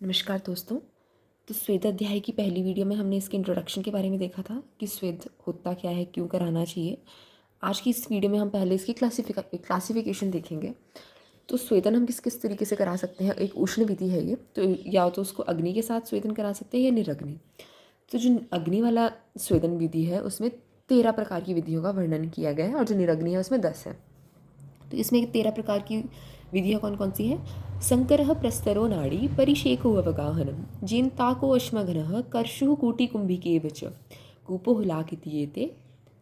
नमस्कार दोस्तों। तो स्वेद अध्याय की पहली वीडियो में हमने इसके इंट्रोडक्शन के बारे में देखा था कि स्वेद होता क्या है, क्यों कराना चाहिए। आज की इस वीडियो में हम पहले इसकी क्लासिफिकेशन देखेंगे। तो स्वेदन हम किस किस तरीके से करा सकते हैं। एक उष्ण विधि है ये, तो या तो उसको अग्नि के साथ स्वेदन करा सकते हैं या निरग्नि। तो जो अग्नि वाला स्वेदन विधि है उसमें 13 प्रकार की विधियों का वर्णन किया गया है और जो निरग्नि है उसमें 10 है। तो इसमें 13 प्रकार की विधियाँ कौन कौन सी हैं। संकरः प्रस्तरो नाड़ी परिशेको अवगाहनम जेन्ताको अश्मघ्नः कर्षुः कूटिकुम्भिकेव च कूपो हुलाकिति एते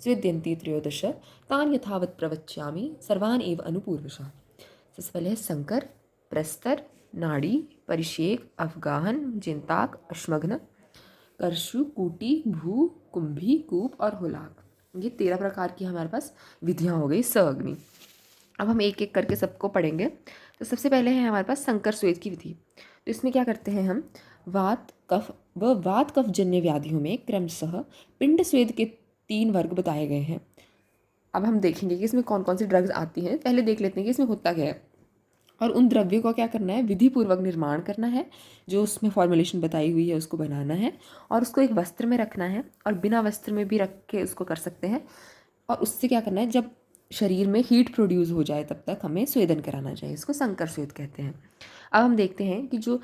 स्विद्यन्ति त्रयोदश तान् यथावत् प्रवक्ष्यामि सर्वान् एव अनुपूर्वशः। सबसे पहले है संकर, प्रस्तर, नाड़ी, परिशेक, अवगाहन, जेन्ताक, अश्मघ्न, कर्षु, कूटी, भू, कुंभी, कूप और हुलाक। ये 13 प्रकार की हमारे पास विधियाँ हो गई अग्नि। अब हम एक एक करके सबको पढ़ेंगे। तो सबसे पहले है हमारे पास संकर स्वेद की विधि। तो इसमें क्या करते हैं हम, वात कफ जन्य व्याधियों में क्रमशः पिंड स्वेद के 3 वर्ग बताए गए हैं। अब हम देखेंगे कि इसमें कौन कौन सी ड्रग्स आती हैं। पहले देख लेते हैं कि इसमें होता क्या है और उन द्रव्यों का क्या करना है। विधि पूर्वक निर्माण करना है, जो उसमें फॉर्मुलेशन बताई हुई है उसको बनाना है और उसको एक वस्त्र में रखना है और बिना वस्त्र में भी रख के उसको कर सकते हैं। और उससे क्या करना है, जब शरीर में हीट प्रोड्यूस हो जाए तब तक हमें स्वेदन कराना चाहिए। इसको संकर स्वेद कहते हैं। अब हम देखते हैं कि जो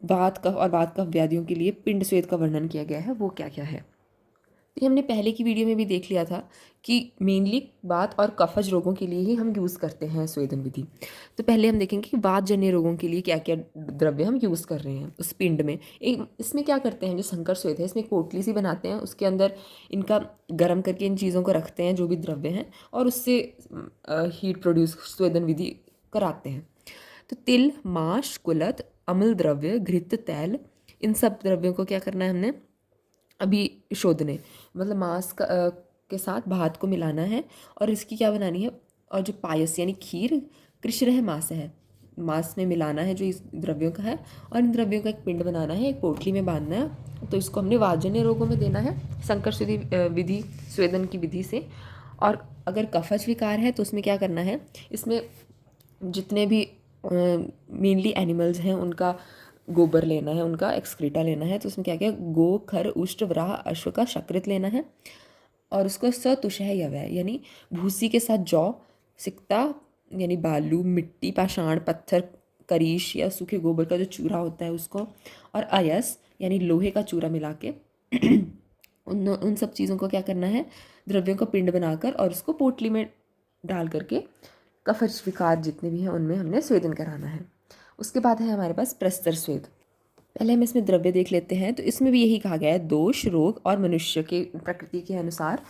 वात कफ और वात कफ व्याधियों के लिए पिंड स्वेद का वर्णन किया गया है वो क्या क्या है। तो हमने पहले की वीडियो में भी देख लिया था कि मेनली वात और कफज रोगों के लिए ही हम यूज़ करते हैं स्वेदन विधि। तो पहले हम देखेंगे कि वात जन्य रोगों के लिए क्या क्या द्रव्य हम यूज़ कर रहे हैं उस पिंड में। एक इसमें क्या करते हैं, जो संकर स्वेद है इसमें पोटली सी बनाते हैं, उसके अंदर इनका गर्म करके इन चीज़ों को रखते हैं जो भी द्रव्य हैं और उससे हीट प्रोड्यूस स्वेदन विधि कराते हैं। तो तिल, माश, कुलत, अम्ल द्रव्य, घृत, तैल, इन सब द्रव्यों को क्या करना है हमने अभी शोधने, मतलब मांस के साथ भात को मिलाना है और इसकी क्या बनानी है। और जो पायस यानी खीर कृष्ण मांस है, मांस में मिलाना है जो इस द्रव्यों का है और इन द्रव्यों का एक पिंड बनाना है, एक पोटली में बांधना है। तो इसको हमने वाजन्य रोगों में देना है संकर विधि स्वेदन की विधि से। और अगर कफज विकार है तो उसमें क्या करना है, इसमें जितने भी मेनली एनिमल्स हैं उनका गोबर लेना है, उनका एक्सक्रीटा लेना है। तो उसमें क्या क्या गो, खर, उष्ट, व्राह, अश्व का शकृत लेना है और उसको सतुषह यवय यानी भूसी के साथ जौ, सिक्ता यानी बालू, मिट्टी, पाषाण, पत्थर, करीश या सूखे गोबर का जो चूरा होता है उसको, और अयस यानी लोहे का चूरा मिला के उन सब चीज़ों को क्या करना है, द्रव्यों का पिंड बनाकर और उसको पोटली में डाल करके कफज विकार जितने भी हैं उनमें हमने स्वेदन कराना है। उसके बाद है हमारे पास प्रस्तर स्वेद। पहले हम इसमें द्रव्य देख लेते हैं। तो इसमें भी यही कहा गया है, दोष, रोग और मनुष्य के प्रकृति के अनुसार,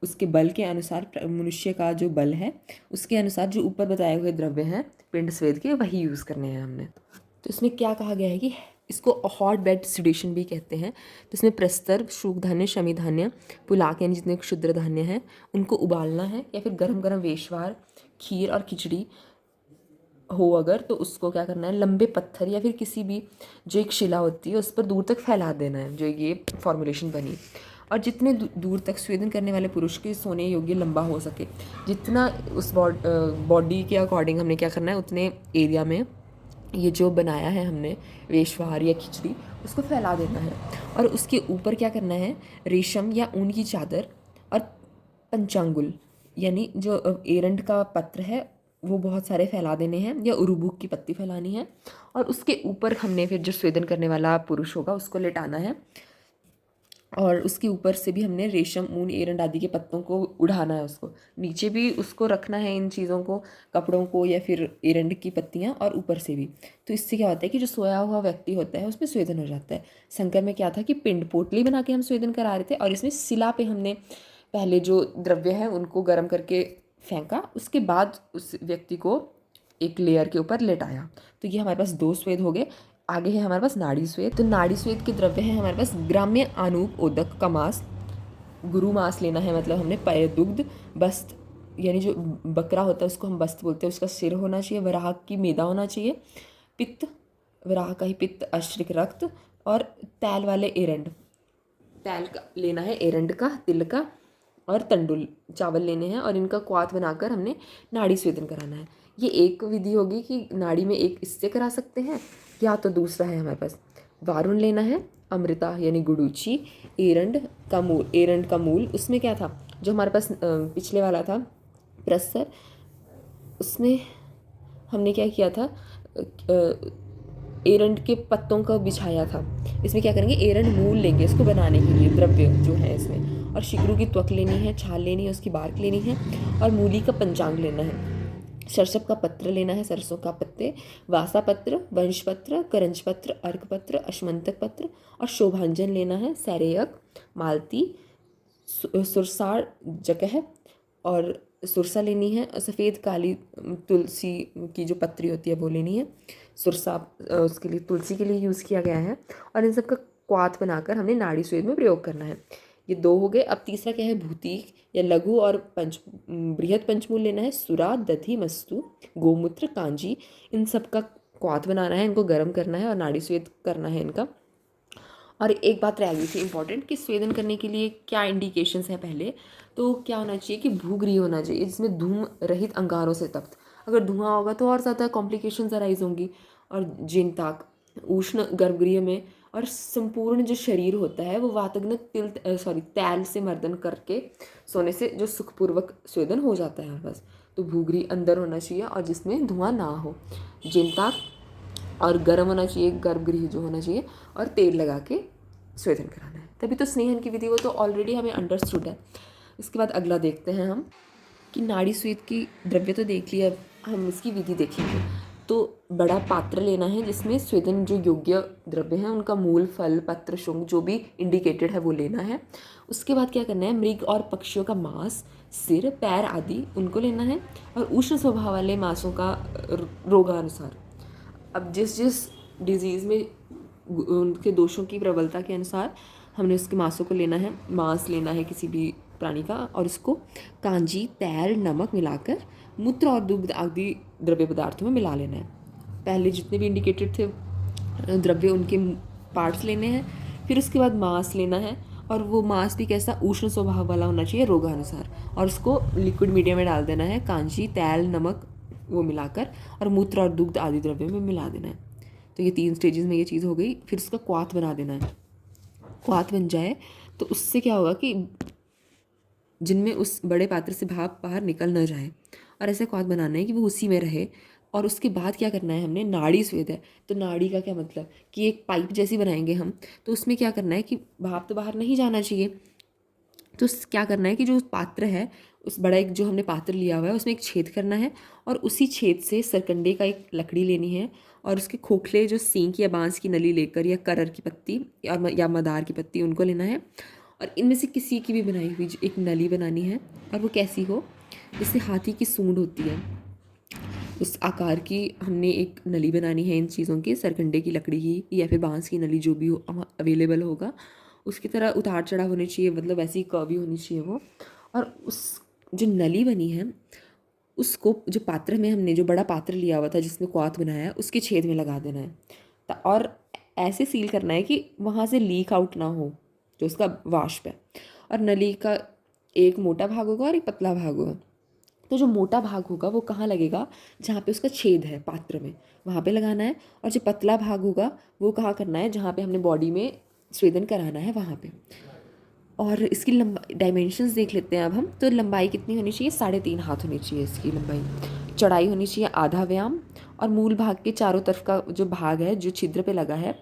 उसके बल के अनुसार, मनुष्य का जो बल है उसके अनुसार जो ऊपर बताए हुए द्रव्य हैं पिंड स्वेद के वही यूज़ करने हैं हमने। तो इसमें क्या कहा गया है कि इसको हॉट बेड सिडेशन भी कहते हैं। तो इसमें प्रस्तर, शुक धान्य, शमी धान्य, पुलाक यानी जितने क्षुद्र धान्य हैं उनको उबालना है या फिर गरम गरम वेशवार, खीर और खिचड़ी हो अगर तो उसको क्या करना है, लंबे पत्थर या फिर किसी भी जो एक शिला होती है उस पर दूर तक फैला देना है, जो ये फॉर्मुलेशन बनी। और जितने दूर तक स्वेदन करने वाले पुरुष के सोने योग्य लंबा हो सके, जितना उस बॉडी के अकॉर्डिंग हमने क्या करना है उतने एरिया में ये जो बनाया है हमने वेशवार या खिचड़ी उसको फैला देना है। और उसके ऊपर क्या करना है, रेशम या ऊन की चादर और पंचांगुल यानी जो एरंड का पत्र है वो बहुत सारे फैला देने हैं, या उरुबूक की पत्ती फैलानी है। और उसके ऊपर हमने फिर जो स्वेदन करने वाला पुरुष होगा उसको लेटाना है और उसके ऊपर से भी हमने रेशम, ऊन, एरंड आदि के पत्तों को उड़ाना है, उसको नीचे भी उसको रखना है, इन चीज़ों को, कपड़ों को या फिर एरंड की पत्तियाँ, और ऊपर से भी। तो इससे क्या होता है कि जो सोया हुआ व्यक्ति होता है उसमें स्वेदन हो जाता है। संकर में क्या था कि पिंड पोटली बना के हम स्वेदन करा रहे थे और इसमें शिला पे हमने पहले जो द्रव्य हैं उनको गर्म करके फेंका, उसके बाद उस व्यक्ति को एक लेयर के ऊपर लेटाया। तो ये हमारे पास 2 स्वेद हो गए। आगे है हमारे पास नाड़ी स्वेद। तो नाड़ी स्वेद के द्रव्य हैं हमारे पास ग्राम्य, आनूप, ओदक का मांस, गुरु मांस लेना है, मतलब हमने पय, दुग्ध, बस्त यानी जो बकरा होता है उसको हम बस्त बोलते हैं, उसका सिर होना चाहिए, वराह की मेदा होना चाहिए, पित्त, वराह का ही पित्त, अश्रिक रक्त, और तैल वाले एरंड, तैल का लेना है एरंड का, तिल का, और तंडुल चावल लेने हैं और इनका क्वाथ बनाकर हमने नाड़ी स्वेदन कराना है। ये एक विधि होगी कि नाड़ी में एक इससे करा सकते हैं, या तो दूसरा है हमारे पास वारुण लेना है, अमृता यानी गुडूची, एरंड का मूल। उसमें क्या था जो हमारे पास पिछले वाला था प्रस्तर, उसमें हमने क्या किया था, एरंड के पत्तों का बिछाया था। इसमें क्या करेंगे, एरंड मूल लेंगे इसको बनाने के लिए, द्रव्य जो है इसमें, और शिकरू की त्वक लेनी है, छाल लेनी है, उसकी बार्क लेनी है, और मूली का पंचांग लेना है, सरसप का पत्र लेना है, सरसों का पत्ते, वासा पत्र, वंश पत्र, करंज पत्र, अर्क पत्र, अश्मंतक पत्र, और शोभांजन लेना है, सैरेयक, मालती, सुरसार जगह और सुरसा लेनी है, और सफ़ेद काली तुलसी की जो पत्री होती है वो लेनी है। सुरसा उसके लिए, तुलसी के लिए यूज़ किया गया है। और इन सब का क्वाथ बनाकर हमने नाड़ी स्वेद में प्रयोग करना है। ये दो हो गए। अब तीसरा क्या है, भूति या लघु और बृहद पंचमूल लेना है, सुरा, दधि, मस्तु, गोमूत्र, कांजी, इन सब का क्वाथ बनाना है, इनको गर्म करना है और नाड़ी स्वेद करना है इनका। और एक बात रह गई थी इंपॉर्टेंट कि स्वेदन करने के लिए क्या इंडिकेशंस हैं। पहले तो क्या होना चाहिए कि भूगृह होना चाहिए, जिसमें धूम रहित अंगारों से तप्त। अगर धुआं होगा तो और ज़्यादा कॉम्प्लिकेशंस अराइज होंगी। और जिनताक उष्ण गर्भगृह में, और संपूर्ण जो शरीर होता है वो वातग्न तैल से मर्दन करके सोने से जो सुखपूर्वक स्वेदन हो जाता है बस। तो भूगृह अंदर होना चाहिए और जिसमें धुआं ना हो। जिनताक और गर्म होना चाहिए, गर्भगृह जो होना चाहिए, और तेल लगा के स्वेदन कराना है। तभी तो स्नेहन की विधि वो तो ऑलरेडी हमें अंडरस्टूड है। इसके बाद अगला देखते हैं हम कि नाड़ी स्वेद की द्रव्य तो देख लिया, अब हम इसकी विधि देखेंगे। तो बड़ा पात्र लेना है जिसमें स्वेदन जो योग्य द्रव्य हैं उनका मूल, फल, पत्र, शुंग जो भी इंडिकेटेड है वो लेना है। उसके बाद क्या करना है, मृग और पक्षियों का मांस, सिर, पैर आदि उनको लेना है, और उष्ण स्वभाव वाले मांसों का रोगानुसार। अब जिस जिस डिज़ीज़ में उनके दोषों की प्रबलता के अनुसार हमने उसके मांसों को लेना है, मांस लेना है किसी भी प्राणी का, और उसको कांजी, तैल, नमक मिलाकर मूत्र और दुग्ध आदि द्रव्य पदार्थों में मिला लेना है। पहले जितने भी इंडिकेटेड थे द्रव्य उनके पार्ट्स लेने हैं, फिर उसके बाद मांस लेना है, और वो मांस भी कैसा, उष्ण स्वभाव वाला होना चाहिए रोगानुसार, और उसको लिक्विड मीडियम में डाल देना है, कांजी, तैल, नमक वो मिलाकर, और मूत्र और दुग्ध आदि द्रव्य में मिला देना है। तो ये 3 स्टेजेस में ये चीज़ हो गई। फिर उसका क्वाथ बना देना है। क्वाथ बन जाए तो उससे क्या होगा कि जिनमें उस बड़े पात्र से भाप बाहर निकल ना जाए, और ऐसे क्वाथ बनाना है कि वो उसी में रहे। और उसके बाद क्या करना है, हमने नाड़ी स्वेद है, तो नाड़ी का क्या मतलब कि एक पाइप जैसी बनाएंगे हम, तो उसमें क्या करना है कि भाप तो बाहर नहीं जाना चाहिए। तो क्या करना है कि जो पात्र है, उस बड़ा एक जो हमने पात्र लिया हुआ है उसमें एक छेद करना है, और उसी छेद से सरकंडे का एक लकड़ी लेनी है, और उसके खोखले जो सींक या बांस की नली लेकर, या करर की पत्ती या मदार की पत्ती, उनको लेना है, और इनमें से किसी की भी बनाई हुई जो एक नली बनानी है, और वो कैसी हो, जैसे हाथी की सूंड होती है उस आकार की हमने एक नली बनानी है। इन चीज़ों की, सरकंडे की लकड़ी की या फिर बांस की नली जो भी हो अवेलेबल होगा, उसकी तरह उतार चढ़ाव होनी चाहिए, मतलब ऐसी कर्वी होनी चाहिए वो। और उस जो नली बनी है उसको जो पात्र में हमने जो बड़ा पात्र लिया हुआ था जिसमें क्वाथ बनाया है उसके छेद में लगा देना है, और ऐसे सील करना है कि वहाँ से लीक आउट ना हो जो उसका वाष्प है। और नली का एक मोटा भाग होगा और एक पतला भाग होगा। तो जो मोटा भाग होगा वो कहाँ लगेगा, जहाँ पे उसका छेद है पात्र में, वहाँ पे लगाना है। और जो पतला भाग होगा वो कहाँ करना है, जहाँ पे हमने बॉडी में स्वेदन कराना है वहाँ पे। और इसकी लंबाई डायमेंशंस देख लेते हैं अब हम। तो लंबाई कितनी होनी चाहिए, 3.5 हाथ होनी चाहिए इसकी लंबाई। चौड़ाई होनी चाहिए आधा व्याम, और मूल भाग के चारों तरफ का जो भाग है जो छिद्र पे लगा है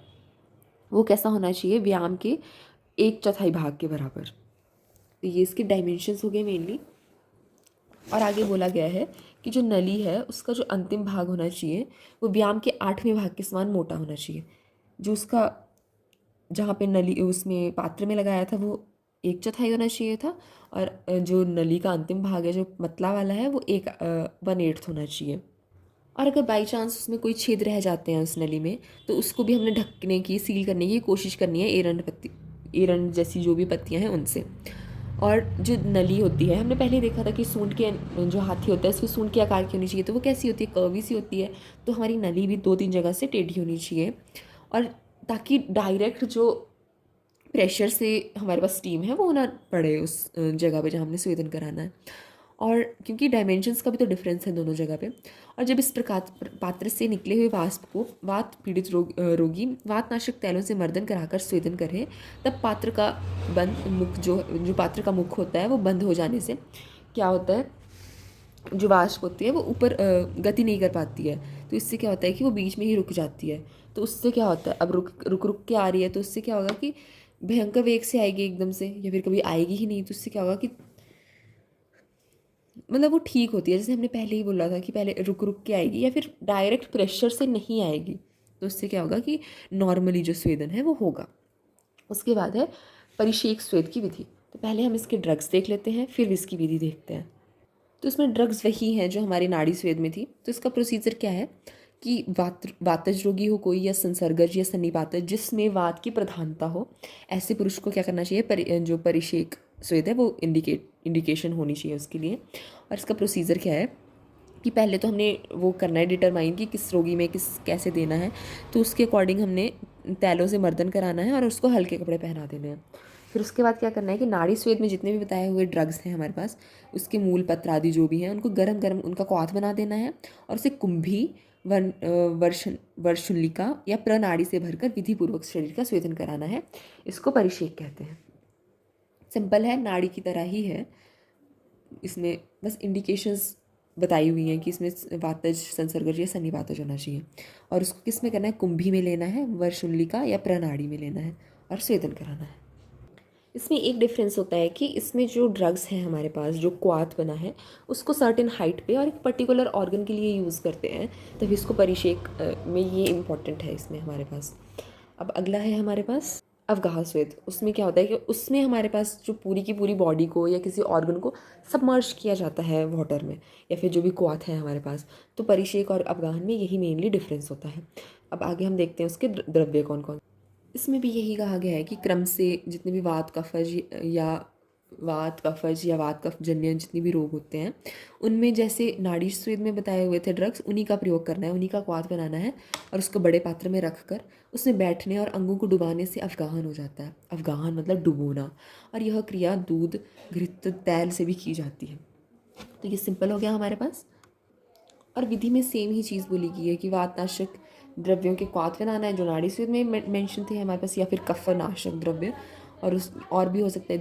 वो कैसा होना चाहिए, व्याम के 1/4 भाग के बराबर। तो ये इसके डायमेंशंस हो गए मेनली। और आगे बोला गया है कि जो नली है उसका जो अंतिम भाग होना चाहिए वो व्याम के 8वें भाग के समान मोटा होना चाहिए। जो उसका जहाँ पे नली उसमें पात्र में लगाया था वो 1/4 होना चाहिए था, और जो नली का अंतिम भाग है जो मतला वाला है वो 1/8 होना चाहिए। और अगर बाई चांस उसमें कोई छेद रह जाते हैं उस नली में, तो उसको भी हमने ढकने की, सील करने की कोशिश करनी है एरंड जैसी जो भी पत्तियां हैं उनसे। और जो नली होती है, हमने पहले देखा था कि सूंड के जो हाथी होता है उसकी सूंड के आकार की होनी चाहिए, तो वो कैसी होती है, कर्वी सी होती है। तो हमारी नली भी 2-3 जगह से टेढ़ी होनी चाहिए, और ताकि डायरेक्ट जो प्रेशर से हमारे पास स्टीम है वो होना पड़े उस जगह पे जहाँ हमने स्वेदन कराना है। और क्योंकि डायमेंशंस का भी तो डिफरेंस है दोनों जगह पे। और जब इस प्रकार पात्र से निकले हुए वाष्प को वात पीड़ित रोगी वातनाशक तैलों से मर्दन कराकर स्वेदन करे, तब पात्र का बंद मुख जो पात्र का मुख होता है वो बंद हो जाने से क्या होता है, जो वाष्प होती है वो ऊपर गति नहीं कर पाती है। तो इससे क्या होता है कि वो बीच में ही रुक जाती है। तो उससे क्या होता है, अब रुक रुक रुक के आ रही है तो उससे क्या होगा कि भयंकर वेग से आएगी एकदम से, या फिर कभी आएगी ही नहीं। तो उससे क्या होगा कि मतलब वो ठीक होती है, जैसे हमने पहले ही बोला था कि पहले रुक रुक के आएगी या फिर डायरेक्ट प्रेशर से नहीं आएगी। तो उससे क्या होगा कि नॉर्मली जो स्वेदन है वो होगा। उसके बाद है परिशेक स्वेद की विधि। तो पहले हम इसके ड्रग्स देख लेते हैं, फिर इसकी विधि देखते हैं। तो इसमें ड्रग्स वही हैं जो हमारी नाड़ी स्वेद में थी। तो इसका प्रोसीजर क्या है कि वातज रोगी हो कोई, या संसर्गज या सन्निपातज जिसमें वात की प्रधानता हो, ऐसे पुरुष को क्या करना चाहिए, जो परिशेक स्वेद है वो इंडिकेशन होनी चाहिए उसके लिए। और इसका प्रोसीजर क्या है कि पहले तो हमने वो करना है डिटरमाइन कि किस रोगी में किस कैसे देना है। तो उसके अकॉर्डिंग हमने तैलों से मर्दन कराना है और उसको हल्के कपड़े पहना देने हैं। फिर उसके बाद क्या करना है कि नाड़ी स्वेद में जितने भी बताए हुए ड्रग्स हैं हमारे पास, उसके मूल पत्र आदि जो भी हैं उनको गरम गरम उनका क्वाथ बना देना है और उसे कुंभी वर्षुल्लिका या प्रनाड़ी से भरकर विधिपूर्वक शरीर का स्वेदन कराना है। इसको परिशेक कहते हैं। सिंपल है, नाड़ी की तरह ही है। इसमें बस इंडिकेशंस बताई हुई हैं कि इसमें वातज संसर्गज या सन्निवातज होना चाहिए। और उसको किस में करना है, कुंभी में लेना है, वर्षुल्लिका या प्रनाड़ी में लेना है और स्वेदन कराना है। इसमें एक डिफरेंस होता है कि इसमें जो ड्रग्स हैं हमारे पास, जो क्वाथ बना है उसको सर्टेन हाइट पे और एक पर्टिकुलर ऑर्गन के लिए यूज़ करते हैं, तभी इसको परिशेक में ये इम्पॉर्टेंट है इसमें हमारे पास। अब अगला है हमारे पास अवगाह स्वेद। उसमें क्या होता है कि उसमें हमारे पास जो पूरी की पूरी बॉडी को या किसी ऑर्गन को सबमर्ज किया जाता है वाटर में, या फिर जो भी क्वाथ है हमारे पास। तो परिशेक और अवगाहन में यही मेनली डिफरेंस होता है। अब आगे हम देखते हैं उसके द्रव्य कौन कौन। इसमें भी यही कहा गया है कि क्रम से जितने भी वात कफज या वात कफ जन्य जितने भी रोग होते हैं उनमें, जैसे नाड़ी स्वेद में बताए हुए थे ड्रग्स, उन्हीं का प्रयोग करना है, उन्हीं का क्वाथ बनाना है और उसको बड़े पात्र में रख कर उसमें बैठने और अंगों को डुबाने से अवगाहन हो जाता है। अवगाहन मतलब डुबोना। और यह क्रिया दूध घृत तैल से भी की जाती है। तो ये सिंपल हो गया हमारे पास। और विधि में सेम ही चीज़ बोली गई है कि वातनाशक द्रव्यों के क्वाथ बनाना है जो नाड़ी स्वेद में मेंशन थे हमारे पास, या फिर कफनाशक द्रव्य। और और भी हो सकता है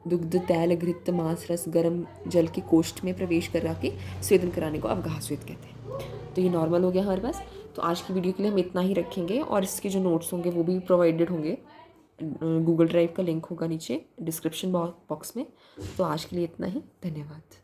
दुग्ध तैल घृत मांस रस गर्म जल के कोष्ठ में प्रवेश करा के स्वेदन कराने को अवगाह स्वेद कहते हैं। तो ये नॉर्मल हो गया हमारे पास। तो आज की वीडियो के लिए हम इतना ही रखेंगे और इसके जो नोट्स होंगे वो भी प्रोवाइडेड होंगे। गूगल ड्राइव का लिंक होगा नीचे डिस्क्रिप्शन बॉक्स में। तो आज के लिए इतना ही, धन्यवाद।